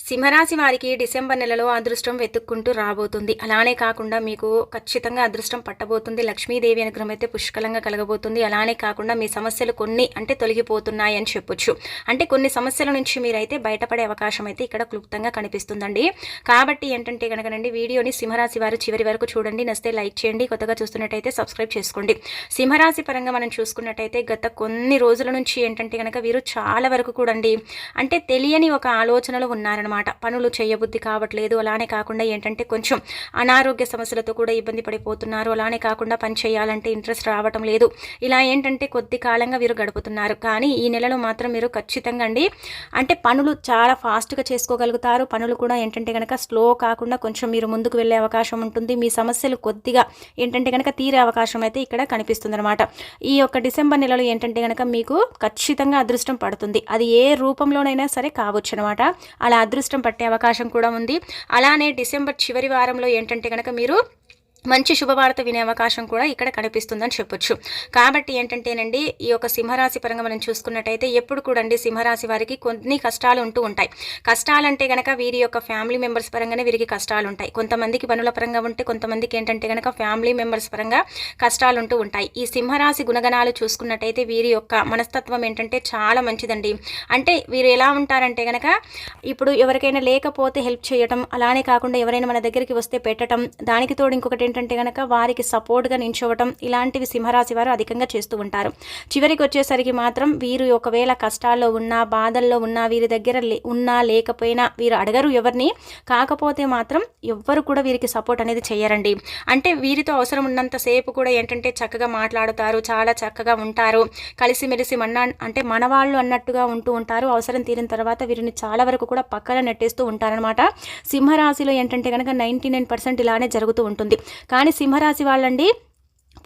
సింహరాశి వారికి డిసెంబర్ నెలలో అదృష్టం వెతుక్కుంటూ రాబోతుంది. అలానే కాకుండా మీకు ఖచ్చితంగా అదృష్టం పట్టబోతుంది. లక్ష్మీదేవి అనుగ్రహం అయితే పుష్కలంగా కలగబోతుంది. అలానే కాకుండా మీ సమస్యలు కొన్ని తొలగిపోతున్నాయి అని చెప్పొచ్చు. అంటే కొన్ని సమస్యల నుంచి మీరైతే బయటపడే అవకాశం అయితే ఇక్కడ క్లుప్తంగా కనిపిస్తుందండి. కాబట్టి ఏంటంటే కనుకనండి వీడియోని సింహరాశి వారు చివరి వరకు చూడండి. నచ్చితే లైక్ చేయండి. కొత్తగా చూస్తున్నట్టయితే సబ్స్క్రైబ్ చేసుకోండి. సింహరాశి పరంగా మనం చూసుకున్నట్టయితే గత కొన్ని రోజుల నుంచి ఏంటంటే కనుక వీరు చాలా వరకు కూడా అంటే తెలియని ఒక ఆలోచనలు ఉన్నారనమాట. పనులు చేయబుద్ధి కావట్లేదు. అలానే కాకుండా ఏంటంటే కొంచెం అనారోగ్య సమస్యలతో కూడా ఇబ్బంది పడిపోతున్నారు. అలానే కాకుండా పని చేయాలంటే ఇంట్రెస్ట్ రావటం లేదు. ఇలా ఏంటంటే కొద్ది కాలంగా వీరు గడుపుతున్నారు. కానీ ఈ నెలలో మాత్రం మీరు ఖచ్చితంగా అంటే పనులు చాలా ఫాస్ట్గా చేసుకోగలుగుతారు. పనులు కూడా ఏంటంటే కనుక స్లో కాకుండా కొంచెం మీరు ముందుకు వెళ్ళే అవకాశం ఉంటుంది. మీ సమస్యలు కొద్దిగా ఏంటంటే కనుక తీరే అవకాశం అయితే ఇక్కడ కనిపిస్తుంది అనమాట. ఈ యొక్క డిసెంబర్ నెలలో ఏంటంటే కనుక మీకు ఖచ్చితంగా అదృష్టం పడుతుంది. అది ఏ రూపంలోనైనా సరే కావచ్చు అనమాట. అలా అదృష్టం పట్టే అవకాశం కూడా ఉంది. అలానే డిసెంబర్ చివరి వారంలో ఏంటంటే కనుక మీరు మంచి శుభవార్త వినే అవకాశం కూడా ఇక్కడ కనిపిస్తుందని చెప్పొచ్చు. కాబట్టి ఏంటంటేనండి ఈ యొక్క సింహరాశి పరంగా మనం చూసుకున్నట్టయితే ఎప్పుడు కూడా సింహరాశి వారికి కొన్ని కష్టాలు ఉంటూ ఉంటాయి. కష్టాలంటే కనుక వీరి యొక్క ఫ్యామిలీ మెంబర్స్ పరంగానే వీరికి కష్టాలు ఉంటాయి. కొంతమందికి పనుల పరంగా ఉంటే కొంతమందికి ఏంటంటే కనుక ఫ్యామిలీ మెంబర్స్ పరంగా కష్టాలు ఉంటూ ఉంటాయి. ఈ సింహరాశి గుణగణాలు చూసుకున్నట్టయితే వీరి యొక్క మనస్తత్వం ఏంటంటే చాలా మంచిదండి. అంటే వీరు ఎలా ఉంటారంటే కనుక ఇప్పుడు ఎవరికైనా లేకపోతే హెల్ప్ చేయటం, అలానే కాకుండా ఎవరైనా మన దగ్గరికి వస్తే పెట్టడం, దానికి తోడు ఇంకొకటి ఏంటంటే కనుక వారికి సపోర్ట్గా నించోవటం, ఇలాంటివి సింహరాశి వారు అధికంగా చేస్తూ ఉంటారు. చివరికి వచ్చేసరికి మాత్రం వీరు ఒకవేళ కష్టాల్లో ఉన్నా బాధల్లో ఉన్నా వీరి దగ్గర ఉన్నా లేకపోయినా వీరు అడగరు ఎవరిని. కాకపోతే మాత్రం ఎవ్వరు కూడా వీరికి సపోర్ట్ అనేది చేయరండి. అంటే వీరితో అవసరం ఉన్నంతసేపు కూడా ఏంటంటే చక్కగా మాట్లాడుతారు, చాలా చక్కగా ఉంటారు, కలిసిమెలిసి అంటే మనవాళ్ళు అన్నట్టుగా ఉంటూ ఉంటారు. అవసరం తీరిన తర్వాత వీరిని చాలా వరకు కూడా పక్కన నెట్టేస్తూ ఉంటారనమాట. సింహరాశిలో ఏంటంటే కనుక 99% ఇలానే జరుగుతూ ఉంటుంది. కానీ సింహరాశి వాళ్ళండి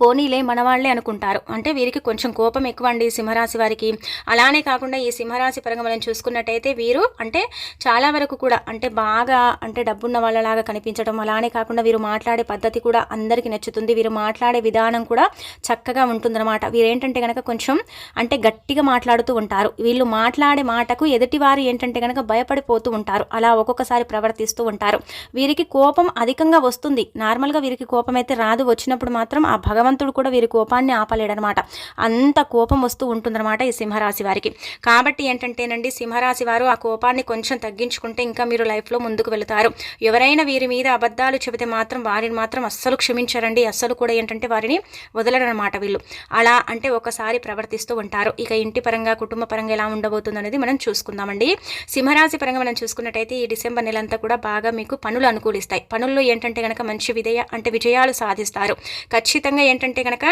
పోనీలే మనవాళ్లే అనుకుంటారు. అంటే వీరికి కొంచెం కోపం ఎక్కువ అండి సింహరాశి వారికి. అలానే కాకుండా ఈ సింహరాశి పరంగా మనం చూసుకున్నట్టయితే వీరు అంటే చాలా వరకు కూడా అంటే బాగా అంటే డబ్బున్న వాళ్ళలాగా కనిపించడం, అలానే కాకుండా వీరు మాట్లాడే పద్ధతి కూడా అందరికీ నచ్చుతుంది. వీరు మాట్లాడే విధానం కూడా చక్కగా ఉంటుందన్నమాట. వీరేంటంటే కనుక కొంచెం అంటే గట్టిగా మాట్లాడుతూ ఉంటారు. వీళ్ళు మాట్లాడే మాటకు ఎదుటివారు ఏంటంటే కనుక భయపడిపోతూ ఉంటారు. అలా ఒక్కొక్కసారి ప్రవర్తిస్తూ ఉంటారు. వీరికి కోపం అధికంగా వస్తుంది. నార్మల్గా వీరికి కోపం అయితే రాదు. వచ్చినప్పుడు మాత్రం ఆ భగవంతుడు కూడా వీరి కోపాన్ని ఆపలేడనమాట. అంత కోపం వస్తూ ఉంటుందన్నమాట ఈ సింహరాశి వారికి. కాబట్టి ఏంటంటేనండి సింహరాశి వారు ఆ కోపాన్ని కొంచెం తగ్గించుకుంటే ఇంకా మీరు లైఫ్లో ముందుకు వెళుతారు. ఎవరైనా వీరి మీద అబద్ధాలు చెబితే మాత్రం వారిని మాత్రం అస్సలు క్షమించరండి. అస్సలు కూడా ఏంటంటే వారిని వదలరనమాట వీళ్ళు. అలా అంటే ఒకసారి ప్రవర్తిస్తూ ఉంటారు. ఇక ఇంటి పరంగా కుటుంబ పరంగా ఎలా ఉండబోతుంది అనేది మనం చూసుకుందామండి. సింహరాశి పరంగా మనం చూసుకున్నట్టయితే ఈ డిసెంబర్ నెలంతా కూడా బాగా మీకు పనులు అనుకూలిస్తాయి. పనుల్లో ఏంటంటే కనుక మంచి విజయాలు సాధిస్తారు. ఖచ్చితంగా ఏంటంటే కనుక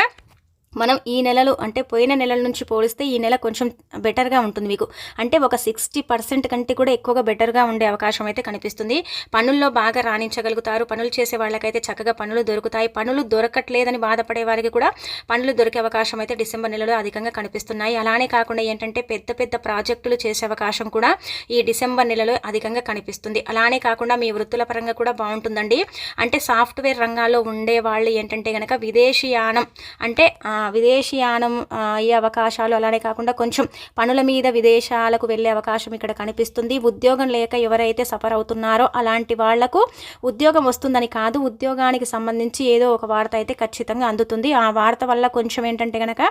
మనం ఈ నెలలు అంటే పోయిన నెలల నుంచి పోలిస్తే ఈ నెల కొంచెం బెటర్గా ఉంటుంది మీకు. అంటే ఒక 60% కంటే కూడా ఎక్కువగా బెటర్గా ఉండే అవకాశం అయితే కనిపిస్తుంది. పనుల్లో బాగా రాణించగలుగుతారు. పనులు చేసే వాళ్ళకైతే చక్కగా పనులు దొరుకుతాయి. పనులు దొరకట్లేదని బాధపడే వారికి కూడా పనులు దొరికే అవకాశం అయితే డిసెంబర్ నెలలో అధికంగా కనిపిస్తున్నాయి. అలానే కాకుండా ఏంటంటే పెద్ద పెద్ద ప్రాజెక్టులు చేసే అవకాశం కూడా ఈ డిసెంబర్ నెలలో అధికంగా కనిపిస్తుంది. అలానే కాకుండా మీ వృత్తుల పరంగా కూడా బాగుంటుందండి. అంటే సాఫ్ట్వేర్ రంగాల్లో ఉండే వాళ్ళు ఏంటంటే కనుక విదేశీయానం అంటే విదేశీయానం అయ్యే అవకాశాలు, అలానే కాకుండా కొంచెం పనుల మీద విదేశాలకు వెళ్ళే అవకాశం ఇక్కడ కనిపిస్తుంది. ఉద్యోగం లేక ఎవరైతే సఫర్ అవుతున్నారో అలాంటి వాళ్లకు ఉద్యోగం వస్తుందని కాదు, ఉద్యోగానికి సంబంధించి ఏదో ఒక వార్త అయితే ఖచ్చితంగా అందుతుంది. ఆ వార్త వల్ల కొంచెం ఏంటంటే కనుక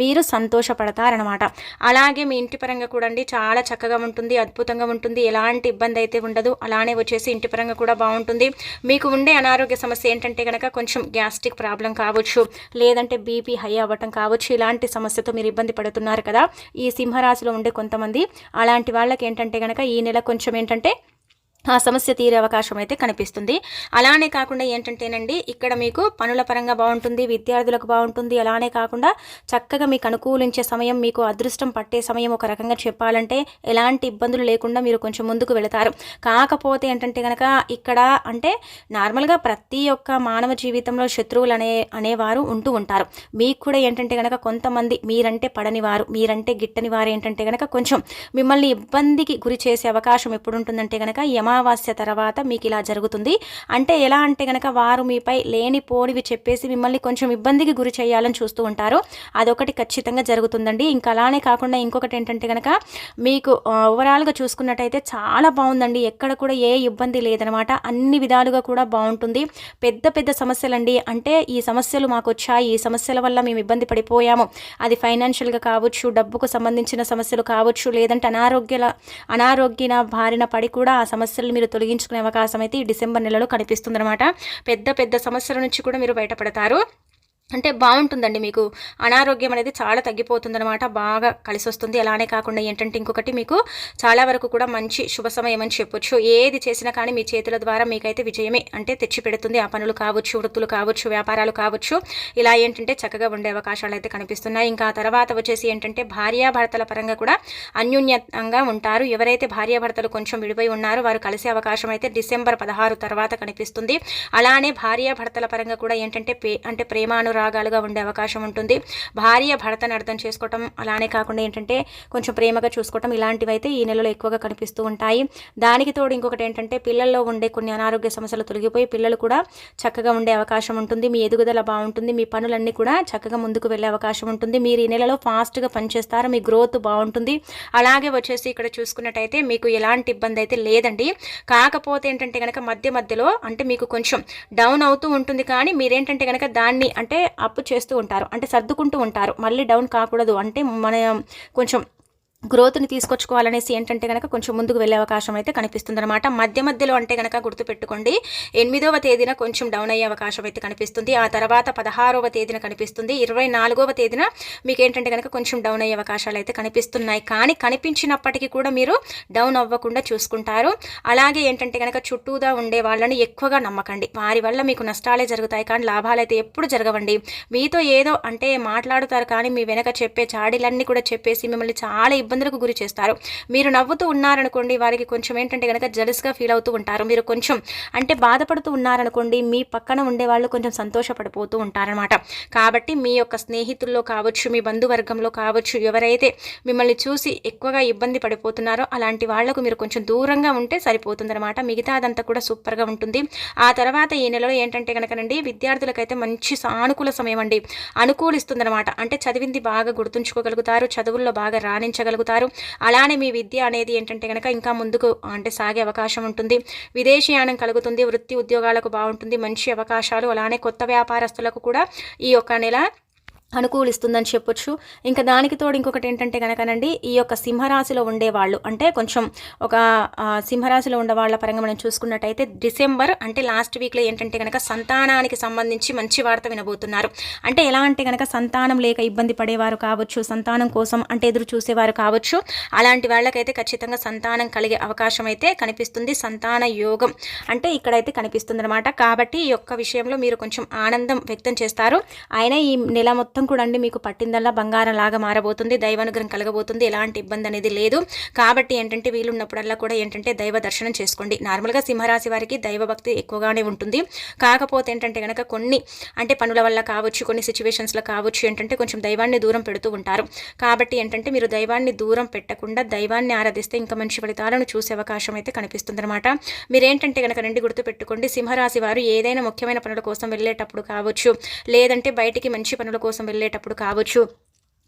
మీరు సంతోషపడతారనమాట. అలాగే మీ ఇంటి పరంగా కూడా చాలా చక్కగా ఉంటుంది, అద్భుతంగా ఉంటుంది. ఎలాంటి ఇబ్బంది అయితే ఉండదు. అలానే వచ్చేసి ఇంటి పరంగా కూడా బాగుంటుంది. మీకు ఉండే అనారోగ్య సమస్య ఏంటంటే కనుక కొంచెం గ్యాస్ట్రిక్ ప్రాబ్లం కావచ్చు, లేదంటే బీపీ హై అవ్వటం కావచ్చు. ఇలాంటి సమస్యతో మీరు ఇబ్బంది పడుతున్నారు కదా ఈ సింహరాశిలో ఉండే కొంతమంది. అలాంటి వాళ్ళకి ఏంటంటే కనుక ఈ నెల కొంచెం ఏంటంటే ఆ సమస్య తీరే అవకాశం అయితే కనిపిస్తుంది. అలానే కాకుండా ఏంటంటేనండి ఇక్కడ మీకు పనుల పరంగా బాగుంటుంది, విద్యార్థులకు బాగుంటుంది. అలానే కాకుండా చక్కగా మీకు అనుకూలించే సమయం, మీకు అదృష్టం పట్టే సమయం ఒక రకంగా చెప్పాలంటే ఎలాంటి ఇబ్బందులు లేకుండా మీరు కొంచెం ముందుకు వెళతారు. కాకపోతే ఏంటంటే కనుక ఇక్కడ అంటే నార్మల్గా ప్రతి ఒక్క మానవ జీవితంలో శత్రువులు అనేవారు ఉంటూ ఉంటారు. మీకు కూడా ఏంటంటే కనుక కొంతమంది మీరంటే పడని వారు, మీరంటే గిట్టని వారు ఏంటంటే కనుక కొంచెం మిమ్మల్ని ఇబ్బందికి గురి చేసే అవకాశం ఎప్పుడు ఉంటుందంటే కనుక అమావాస్య తర్వాత మీకు ఇలా జరుగుతుంది. అంటే ఎలా అంటే కనుక వారు మీపై లేనిపోనివి చెప్పేసి మిమ్మల్ని కొంచెం ఇబ్బందికి గురి చేయాలని చూస్తూ ఉంటారు. అదొకటి ఖచ్చితంగా జరుగుతుందండి. ఇంకా అలానే కాకుండా ఇంకొకటి ఏంటంటే కనుక మీకు ఓవరాల్గా చూసుకున్నట్టయితే చాలా బాగుందండి. ఎక్కడ కూడా ఏ ఇబ్బంది లేదనమాట. అన్ని విధాలుగా కూడా బాగుంటుంది. పెద్ద పెద్ద సమస్యలండి, అంటే ఈ సమస్యలు మాకు వచ్చాయి, ఈ సమస్యల వల్ల మేము ఇబ్బంది పడిపోయాము, అది ఫైనాన్షియల్గా కావచ్చు, డబ్బుకు సంబంధించిన సమస్యలు కావచ్చు, లేదంటే అనారోగ్య బారిన పడి కూడా ఆ సమస్యలు మీరు తొలగించుకునే అవకాశం అయితే ఈ డిసెంబర్ నెలలో కనిపిస్తుందన్నమాట. పెద్ద పెద్ద సమస్యల నుంచి కూడా మీరు బయటపడతారు. అంటే బాగుంటుందండి. మీకు అనారోగ్యం అనేది చాలా తగ్గిపోతుందన్నమాట. బాగా కలిసి వస్తుంది. అలానే కాకుండా ఏంటంటే ఇంకొకటి మీకు చాలా వరకు కూడా మంచి శుభ సమయం అని చెప్పొచ్చు. ఏది చేసినా కానీ మీ చేతుల ద్వారా మీకైతే విజయమే అంటే తెచ్చి పెడుతుంది. ఆ పనులు కావచ్చు, వృత్తులు కావచ్చు, వ్యాపారాలు కావచ్చు, ఇలా ఏంటంటే చక్కగా ఉండే అవకాశాలు అయితే కనిపిస్తున్నాయి. ఇంకా తర్వాత వచ్చేసి ఏంటంటే భార్యాభర్తల పరంగా కూడా అన్యోన్యంగా ఉంటారు. ఎవరైతే భార్యాభర్తలు కొంచెం విడిపోయి ఉన్నారో వారు కలిసే అవకాశం అయితే డిసెంబర్ 16 తర్వాత కనిపిస్తుంది. అలానే భార్యాభర్తల పరంగా కూడా ఏంటంటే రాగాలుగా ఉండే అవకాశం ఉంటుంది. భార్య భర్తను అర్థం చేసుకోవటం, అలానే కాకుండా ఏంటంటే కొంచెం ప్రేమగా చూసుకోవటం, ఇలాంటివి అయితే ఈ నెలలో ఎక్కువగా కనిపిస్తూ ఉంటాయి. దానికి తోడు ఇంకొకటి ఏంటంటే పిల్లల్లో ఉండే కొన్ని అనారోగ్య సమస్యలు తొలగిపోయి పిల్లలు కూడా చక్కగా ఉండే అవకాశం ఉంటుంది. మీ ఎదుగుదల బాగుంటుంది. మీ పనులన్నీ కూడా చక్కగా ముందుకు వెళ్ళే అవకాశం ఉంటుంది. మీరు ఈ నెలలో ఫాస్ట్గా పనిచేస్తారు. మీ గ్రోత్ బాగుంటుంది. అలాగే వచ్చేసి ఇక్కడ చూసుకున్నట్టయితే మీకు ఎలాంటి ఇబ్బంది అయితే లేదండి. కాకపోతే ఏంటంటే కనుక మధ్యలో అంటే మీకు కొంచెం డౌన్ అవుతూ ఉంటుంది. కానీ మీరేంటంటే కనుక దాన్ని అంటే అప్ చేస్తూ ఉంటారు, అంటే సర్దుకుంటూ ఉంటారు. మళ్ళీ డౌన్ కాకూడదు అంటే మన కొంచెం గ్రోత్ని తీసుకొచ్చుకోవాలనేసి ఏంటంటే కనుక కొంచెం ముందుకు వెళ్ళే అవకాశం అయితే కనిపిస్తుంది అనమాట. మధ్యలో అంటే కనుక గుర్తుపెట్టుకోండి, 8వ తేదీన కొంచెం డౌన్ అయ్యే అవకాశం అయితే కనిపిస్తుంది. ఆ తర్వాత 16వ తేదీన కనిపిస్తుంది. 24వ తేదీన మీకు ఏంటంటే కనుక కొంచెం డౌన్ అయ్యే అవకాశాలు అయితే కనిపిస్తున్నాయి. కానీ కనిపించినప్పటికీ కూడా మీరు డౌన్ అవ్వకుండా చూసుకుంటారు. అలాగే ఏంటంటే కనుక చుట్టూదా ఉండే వాళ్ళని ఎక్కువగా నమ్మకండి. వారి వల్ల మీకు నష్టాలే జరుగుతాయి కానీ లాభాలు అయితే ఎప్పుడు జరగవండి. మీతో ఏదో అంటే మాట్లాడుతారు కానీ మీ వెనక చెప్పే చాడీలన్నీ కూడా చెప్పేసి మిమ్మల్ని చాలా ఇబ్బందులకు గురి చేస్తారు. మీరు నవ్వుతూ ఉన్నారనుకోండి, వారికి కొంచెం ఏంటంటే కనుక జలస్గా ఫీల్ అవుతూ ఉంటారు. మీరు కొంచెం అంటే బాధపడుతూ ఉన్నారనుకోండి, మీ పక్కన ఉండే వాళ్ళు కొంచెం సంతోషపడిపోతూ ఉంటారనమాట. కాబట్టి మీ యొక్క స్నేహితుల్లో కావచ్చు, మీ బంధువర్గంలో కావచ్చు, ఎవరైతే మిమ్మల్ని చూసి ఎక్కువగా ఇబ్బంది పడిపోతున్నారో అలాంటి వాళ్లకు మీరు కొంచెం దూరంగా ఉంటే సరిపోతుందన్నమాట. మిగతాదంతా కూడా సూపర్గా ఉంటుంది. ఆ తర్వాత ఈ నెలలో ఏంటంటే కనుకనండి విద్యార్థులకైతే మంచి సానుకూల సమయం అండి, అనుకూలిస్తుందన్నమాట. అంటే చదివింది బాగా గుర్తుంచుకోగలుగుతారు, చదువుల్లో బాగా రాణించగలుగుతారు. అలానే మీ విద్య అనేది ఏంటంటే కనుక ఇంకా ముందుకు అంటే సాగే అవకాశం ఉంటుంది. విదేశీయానం కలుగుతుంది. వృత్తి ఉద్యోగాలకు బాగుంటుంది, మంచి అవకాశాలు. అలానే కొత్త వ్యాపారస్తులకు కూడా ఈ యొక్క నెల అనుకూలిస్తుందని చెప్పొచ్చు. ఇంకా దానికి తోడు ఇంకొకటి ఏంటంటే కనుకనండి ఈ యొక్క సింహరాశిలో ఉండేవాళ్ళు అంటే కొంచెం ఒక సింహరాశిలో ఉండే వాళ్ళ పరంగా మనం చూసుకున్నట్టయితే డిసెంబర్ అంటే లాస్ట్ వీక్లో ఏంటంటే కనుక సంతానానికి సంబంధించి మంచి వార్త వినబోతున్నారు. అంటే ఎలా అంటే కనుక సంతానం లేక ఇబ్బంది పడేవారు కావచ్చు, సంతానం కోసం అంటే ఎదురు చూసేవారు కావచ్చు, అలాంటి వాళ్ళకైతే ఖచ్చితంగా సంతానం కలిగే అవకాశం అయితే కనిపిస్తుంది. సంతాన యోగం అంటే ఇక్కడైతే కనిపిస్తుంది అనమాట. కాబట్టి ఈ యొక్క విషయంలో మీరు కొంచెం ఆనందం వ్యక్తం చేస్తారు. అయినా ఈ నెల మొత్తం కూడా అండి మీకు పట్టిందల్లా బంగారం లాగా మారబోతుంది. దైవానుగ్రహం కలగబోతుంది. ఎలాంటి ఇబ్బంది అనేది లేదు. కాబట్టి ఏంటంటే వీలున్నప్పుడల్లా కూడా ఏంటంటే దైవ దర్శనం చేసుకోండి. నార్మల్గా సింహరాశి వారికి దైవభక్తి ఎక్కువగానే ఉంటుంది. కాకపోతే ఏంటంటే కనుక కొన్ని అంటే పనుల వల్ల కావచ్చు, కొన్ని సిచ్యువేషన్స్లో కావచ్చు ఏంటంటే కొంచెం దైవాన్ని దూరం పెడుతూ ఉంటారు. కాబట్టి ఏంటంటే మీరు దైవాన్ని దూరం పెట్టకుండా దైవాన్ని ఆరాధిస్తే ఇంకా మంచి ఫలితాలను చూసే అవకాశం అయితే కనిపిస్తుంది అనమాట. మీరేంటంటే కనుక రెండు గుర్తుపెట్టుకోండి, సింహరాశి వారు ఏదైనా ముఖ్యమైన పనుల కోసం వెళ్ళేటప్పుడు కావచ్చు, లేదంటే బయటికి మంచి పనుల కోసం వెళ్ళేటప్పుడు కావచ్చు,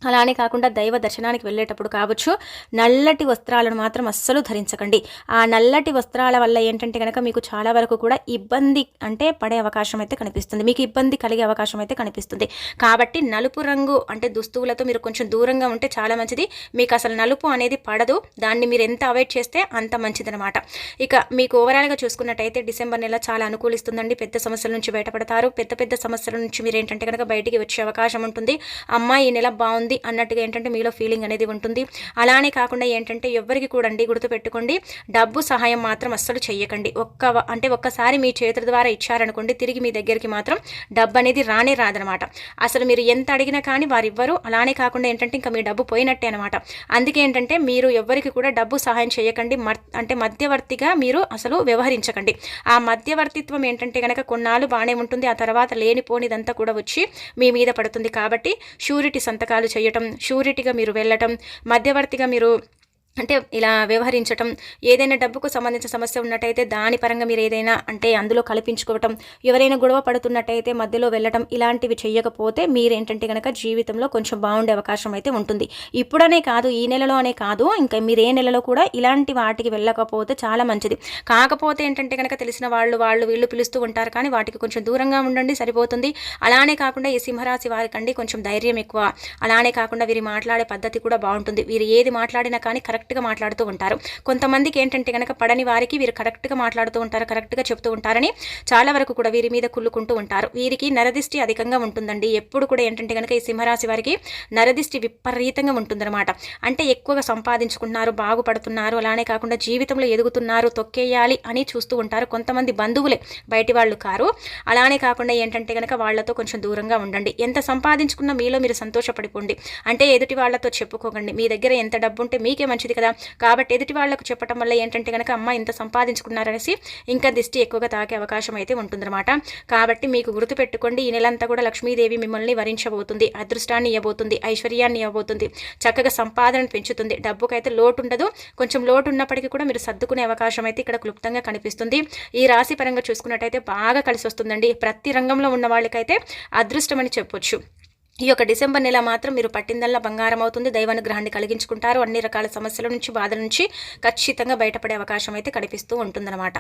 అలానే కాకుండా దైవ దర్శనానికి వెళ్ళేటప్పుడు కావచ్చు, నల్లటి వస్త్రాలను మాత్రం అస్సలు ధరించకండి. ఆ నల్లటి వస్త్రాల వల్ల ఏంటంటే కనుక మీకు చాలా వరకు కూడా ఇబ్బంది అంటే పడే అవకాశం అయితే కనిపిస్తుంది, మీకు ఇబ్బంది కలిగే అవకాశం అయితే కనిపిస్తుంది. కాబట్టి నలుపు రంగు అంటే దుస్తువులతో మీరు కొంచెం దూరంగా ఉంటే చాలా మంచిది. మీకు అసలు నలుపు అనేది పడదు, దాన్ని మీరు ఎంత అవాయిడ్ చేస్తే అంత మంచిదనమాట. ఇక మీకు ఓవరాల్గా చూసుకున్నట్టయితే డిసెంబర్ నెల చాలా అనుకూలిస్తుందండి. పెద్ద సమస్యల నుంచి బయటపడతారు. పెద్ద సమస్యల నుంచి మీరు ఏంటంటే కనుక బయటికి వచ్చే అవకాశం ఉంటుంది. అమ్మాయి ఈ నెల బాగుంది అన్నట్టుగా ఏంటంటే మీలో ఫీలింగ్ అనేది ఉంటుంది. అలానే కాకుండా ఏంటంటే ఎవరికి కూడా అండి గుర్తుపెట్టుకోండి, డబ్బు సహాయం మాత్రం అస్సలు చెయ్యకండి. ఒక్కసారి మీ చేతుల ద్వారా ఇచ్చారనుకోండి, తిరిగి మీ దగ్గరికి మాత్రం డబ్బు అనేది రానే రాదనమాట. అసలు మీరు ఎంత అడిగినా కానీ వారు ఇవ్వరు. అలానే కాకుండా ఏంటంటే ఇంకా మీ డబ్బు పోయినట్టే అనమాట. అందుకే ఏంటంటే మీరు ఎవరికి కూడా డబ్బు సహాయం చేయకండి. అంటే మధ్యవర్తిగా మీరు అసలు వ్యవహరించకండి. ఆ మధ్యవర్తిత్వం ఏంటంటే కనుక కొన్నాళ్ళు బాగానే ఉంటుంది, ఆ తర్వాత లేనిపోనిదంతా కూడా వచ్చి మీ మీద పడుతుంది. కాబట్టి షూరిటీ సంతకాలు చేయటం, షూరిటీగా మీరు వెళ్ళటం, మధ్యవర్తిగా మీరు అంటే ఇలా వ్యవహరించటం, ఏదైనా డబ్బుకు సంబంధించిన సమస్య ఉన్నట్టయితే దాని పరంగా మీరు ఏదైనా అంటే అందులో కల్పించుకోవటం, ఎవరైనా గొడవ పడుతున్నట్టయితే మధ్యలో వెళ్ళటం, ఇలాంటివి చేయకపోతే మీరేంటంటే కనుక జీవితంలో కొంచెం బాగుండే అవకాశం అయితే ఉంటుంది. ఇప్పుడనే కాదు, ఈ నెలలో అనే కాదు, ఇంకా మీరు ఏ నెలలో కూడా ఇలాంటి వాటికి వెళ్ళకపోతే చాలా మంచిది. కాకపోతే ఏంటంటే కనుక తెలిసిన వాళ్ళు వీళ్ళు పిలుస్తూ ఉంటారు, కానీ వాటికి కొంచెం దూరంగా ఉండండి, సరిపోతుంది. అలానే కాకుండా ఈ సింహరాశి వారికండి కొంచెం ధైర్యం ఎక్కువ. అలానే కాకుండా వీరి మాట్లాడే పద్ధతి కూడా బాగుంటుంది. వీరు ఏది మాట్లాడినా కానీ కరెక్ట్గా మాట్లాడుతూ ఉంటారు. కొంతమందికి ఏంటంటే కనుక పడని వారికి వీరు కరెక్ట్గా మాట్లాడుతూ ఉంటారు, కరెక్ట్గా చెప్తూ ఉంటారని చాలా వరకు కూడా వీరి మీద కుళ్ళుకుంటూ ఉంటారు. వీరికి నరదిష్టి అధికంగా ఉంటుందండి. ఎప్పుడు కూడా ఏంటంటే కనుక ఈ సింహరాశి వారికి నరదిష్టి విపరీతంగా ఉంటుందన్నమాట. అంటే ఎక్కువగా సంపాదించుకుంటున్నారు, బాగుపడుతున్నారు, అలానే కాకుండా జీవితంలో ఎదుగుతున్నారు, తొక్కేయాలి అని చూస్తూ ఉంటారు. కొంతమంది బంధువులే, బయటి వాళ్ళు కారు. అలానే కాకుండా ఏంటంటే కనుక వాళ్ళతో కొంచెం దూరంగా ఉండండి. ఎంత సంపాదించుకున్నా మీలో మీరు సంతోషపడిపోండి. అంటే ఎదుటి వాళ్ళతో చెప్పుకోకండి. మీ దగ్గర ఎంత డబ్బు ఉంటే మీకే మంచిది కదా. కాబట్టి ఎదుటి వాళ్ళకు చెప్పడం వల్ల ఏంటంటే కనుక అమ్మ ఇంత సంపాదించుకున్నారనేసి ఇంకా దిష్టి ఎక్కువగా తాకే అవకాశం అయితే ఉంటుందన్నమాట. కాబట్టి మీకు గుర్తుపెట్టుకోండి, ఈ నెలంతా కూడా లక్ష్మీదేవి మిమ్మల్ని వరించబోతుంది, అదృష్టాన్ని ఇవ్వబోతుంది, ఐశ్వర్యాన్ని ఇవ్వబోతుంది, చక్కగా సంపాదనను పెంచుతుంది. డబ్బుకైతే లోటు ఉండదు. కొంచెం లోటు ఉన్నప్పటికీ కూడా మీరు సర్దుకునే అవకాశం అయితే ఇక్కడ క్లుప్తంగా కనిపిస్తుంది. ఈ రాశి పరంగా చూసుకున్నట్టయితే బాగా కలిసి వస్తుందండి. ప్రతి రంగంలో ఉన్న వాళ్ళకైతే అదృష్టం అని చెప్పొచ్చు. ఈ యొక్క డిసెంబర్ నెల మాత్రం మీరు పట్టిందల్లా బంగారం అవుతుంది. దైవానుగ్రహాన్ని కలిగించుకుంటారు. అన్ని రకాల సమస్యల నుంచి, బాధల నుంచి ఖచ్చితంగా బయటపడే అవకాశం అయితే కనిపిస్తూ ఉంటుందన్నమాట.